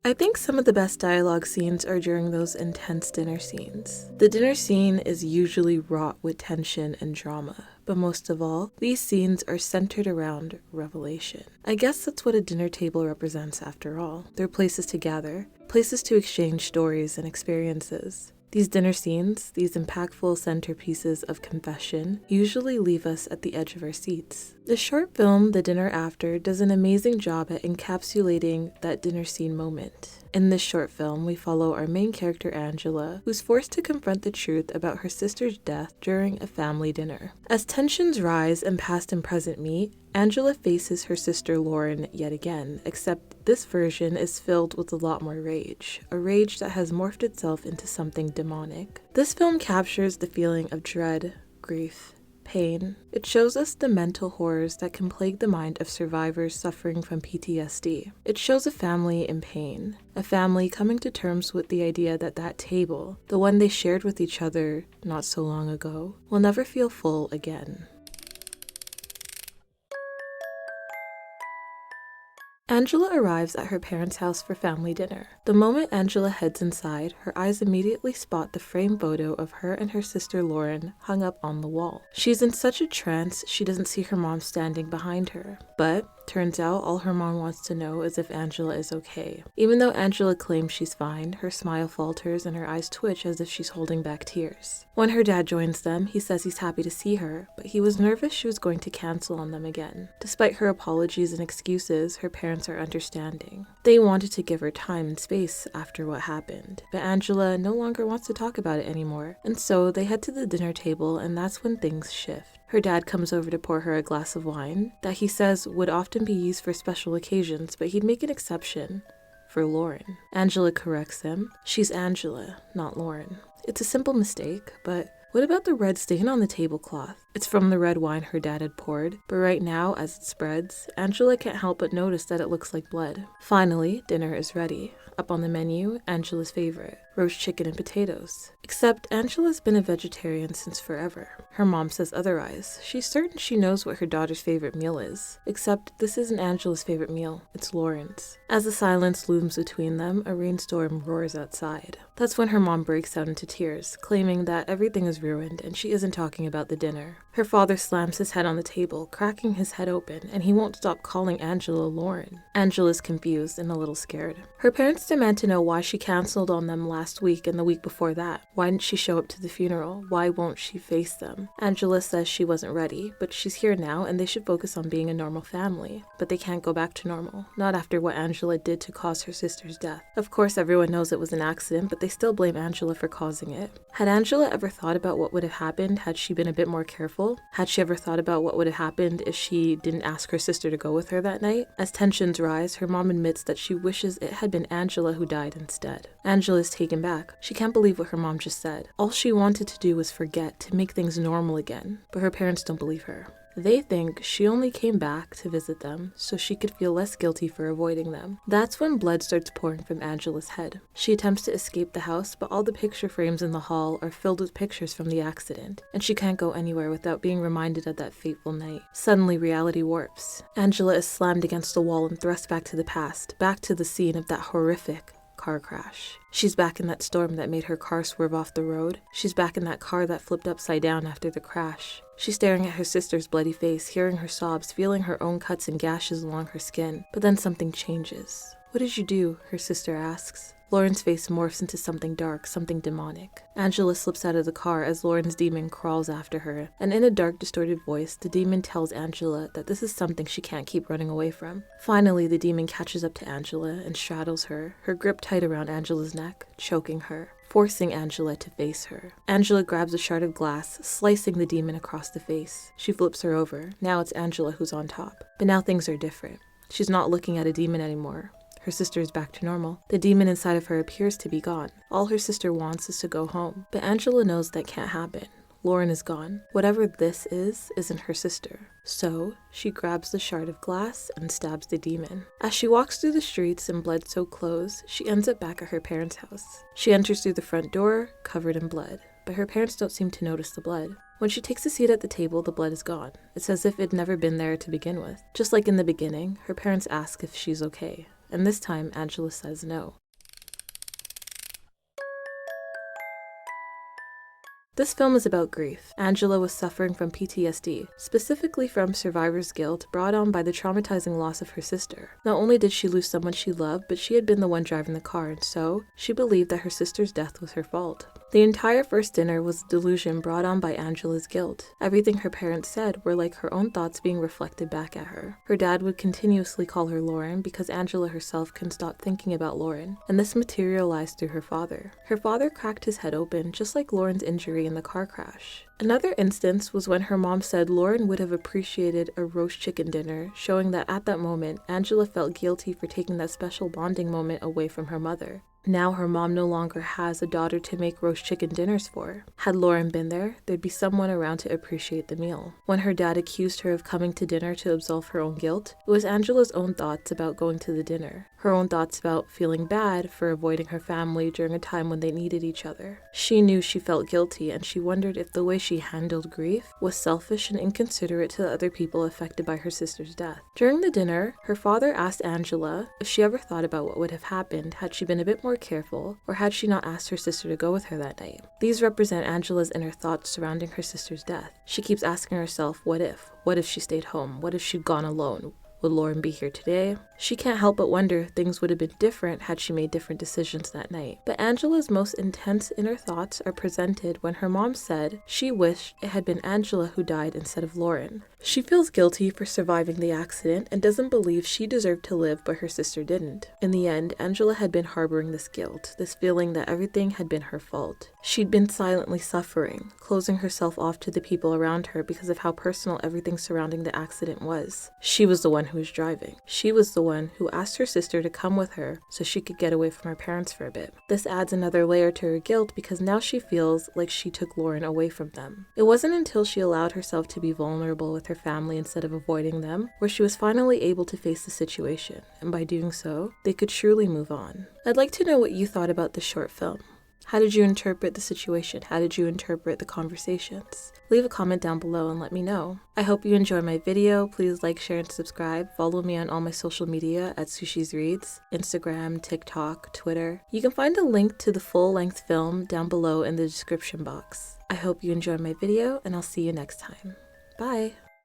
I think some of the best dialogue scenes are during those intense dinner scenes. The dinner scene is usually wrought with tension and drama, but most of all, these scenes are centered around revelation. I guess that's what a dinner table represents after all. They're places to gather, places to exchange stories and experiences. These dinner scenes, these impactful centerpieces of confession, usually leave us at the edge of our seats. The short film, The Dinner After, does an amazing job at encapsulating that dinner scene moment. In this short film, we follow our main character Angela, who's forced to confront the truth about her sister's death during a family dinner. As tensions rise and past and present meet, Angela faces her sister Lauren yet again, except this version is filled with a lot more rage, a rage that has morphed itself into something demonic. This film captures the feeling of dread, grief, pain. It shows us the mental horrors that can plague the mind of survivors suffering from PTSD. It shows a family in pain, a family coming to terms with the idea that that table, the one they shared with each other not so long ago, will never feel full again. Angela arrives at her parents' house for family dinner. The moment Angela heads inside, her eyes immediately spot the framed photo of her and her sister Lauren hung up on the wall. She's in such a trance, she doesn't see her mom standing behind her. But turns out all her mom wants to know is if Angela is okay. Even though Angela claims she's fine, her smile falters and her eyes twitch as if she's holding back tears. When her dad joins them, he says he's happy to see her, but he was nervous she was going to cancel on them again. Despite her apologies and excuses, her parents are understanding. They wanted to give her time and space after what happened, but Angela no longer wants to talk about it anymore, and so they head to the dinner table, and that's when things shift. Her dad comes over to pour her a glass of wine that he says would often be used for special occasions, but he'd make an exception for Lauren. Angela corrects him. She's Angela, not Lauren. It's a simple mistake, but what about the red stain on the tablecloth? It's from the red wine her dad had poured, but right now, as it spreads, Angela can't help but notice that it looks like blood. Finally, dinner is ready. Up on the menu, Angela's favorite, roast chicken and potatoes. Except Angela's been a vegetarian since forever. Her mom says otherwise. She's certain she knows what her daughter's favorite meal is. Except this isn't Angela's favorite meal, it's Lauren's. As the silence looms between them, a rainstorm roars outside. That's when her mom breaks out into tears, claiming that everything is ruined and she isn't talking about the dinner. Her father slams his head on the table, cracking his head open, and he won't stop calling Angela Lauren. Angela's confused and a little scared. Her parents demand to know why she canceled on them last week and the week before that. Why didn't she show up to the funeral? Why won't she face them? Angela says she wasn't ready, but she's here now and they should focus on being a normal family. But they can't go back to normal, not after what Angela did to cause her sister's death. Of course, everyone knows it was an accident, but they still blame Angela for causing it. Had Angela ever thought about what would have happened had she been a bit more careful? Had she ever thought about what would have happened if she didn't ask her sister to go with her that night? As tensions rise, her mom admits that she wishes it had been Angela who died instead. Angela is taken back. She can't believe what her mom just said. All she wanted to do was forget, to make things normal again. But her parents don't believe her. They think she only came back to visit them so she could feel less guilty for avoiding them. That's when blood starts pouring from Angela's head. She attempts to escape the house, but all the picture frames in the hall are filled with pictures from the accident, and she can't go anywhere without being reminded of that fateful night. Suddenly, reality warps. Angela is slammed against the wall and thrust back to the past, back to the scene of that horrific car crash. She's back in that storm that made her car swerve off the road. She's back in that car that flipped upside down after the crash. She's staring at her sister's bloody face, hearing her sobs, feeling her own cuts and gashes along her skin. But then something changes. "What did you do?" her sister asks. Lauren's face morphs into something dark, something demonic. Angela slips out of the car as Lauren's demon crawls after her, and in a dark, distorted voice, the demon tells Angela that this is something she can't keep running away from. Finally, the demon catches up to Angela and straddles her, her grip tight around Angela's neck, choking her, forcing Angela to face her. Angela grabs a shard of glass, slicing the demon across the face. She flips her over. Now it's Angela who's on top. But now things are different. She's not looking at a demon anymore. Her sister is back to normal. The demon inside of her appears to be gone. All her sister wants is to go home. But Angela knows that can't happen. Lauren is gone. Whatever this isn't her sister. So, she grabs the shard of glass and stabs the demon. As she walks through the streets in blood-soaked clothes, she ends up back at her parents' house. She enters through the front door, covered in blood. But her parents don't seem to notice the blood. When she takes a seat at the table, the blood is gone. It's as if it'd never been there to begin with. Just like in the beginning, her parents ask if she's okay. and this time Angela says no. This film is about grief. Angela was suffering from PTSD, specifically from survivor's guilt brought on by the traumatizing loss of her sister. Not only did she lose someone she loved, but she had been the one driving the car, and so she believed that her sister's death was her fault. The entire first dinner was a delusion brought on by Angela's guilt. Everything her parents said were like her own thoughts being reflected back at her. Her dad would continuously call her Lauren because Angela herself couldn't stop thinking about Lauren, and this materialized through her father. Her father cracked his head open, just like Lauren's injury in the car crash. Another instance was when her mom said Lauren would have appreciated a roast chicken dinner, showing that at that moment, Angela felt guilty for taking that special bonding moment away from her mother. Now her mom no longer has a daughter to make roast chicken dinners for. Had Lauren been there, there'd be someone around to appreciate the meal. When her dad accused her of coming to dinner to absolve her own guilt, it was Angela's own thoughts about going to the dinner. Her own thoughts about feeling bad for avoiding her family during a time when they needed each other. She knew she felt guilty, and she wondered if the way she handled grief was selfish and inconsiderate to the other people affected by her sister's death. During the dinner, her father asked Angela if she ever thought about what would have happened had she been a bit more careful, or had she not asked her sister to go with her that night. These represent Angela's inner thoughts surrounding her sister's death. She keeps asking herself, what if? What if she stayed home? What if she'd gone alone? Would Lauren be here today? She can't help but wonder if things would have been different had she made different decisions that night. But Angela's most intense inner thoughts are presented when her mom said she wished it had been Angela who died instead of Lauren. She feels guilty for surviving the accident and doesn't believe she deserved to live, but her sister didn't. In the end, Angela had been harboring this guilt, this feeling that everything had been her fault. She'd been silently suffering, closing herself off to the people around her because of how personal everything surrounding the accident was. She was the one who was driving. She was the one who asked her sister to come with her so she could get away from her parents for a bit. This adds another layer to her guilt because now she feels like she took Lauren away from them. It wasn't until she allowed herself to be vulnerable with her family instead of avoiding them where she was finally able to face the situation, and by doing so, they could truly move on. I'd like to know what you thought about this short film. How did you interpret the situation? How did you interpret the conversations? Leave a comment down below and let me know. I hope you enjoyed my video. Please like, share, and subscribe. Follow me on all my social media at Sushi's Reads, Instagram, TikTok, Twitter. You can find a link to the full-length film down below in the description box. I hope you enjoyed my video, and I'll see you next time. Bye!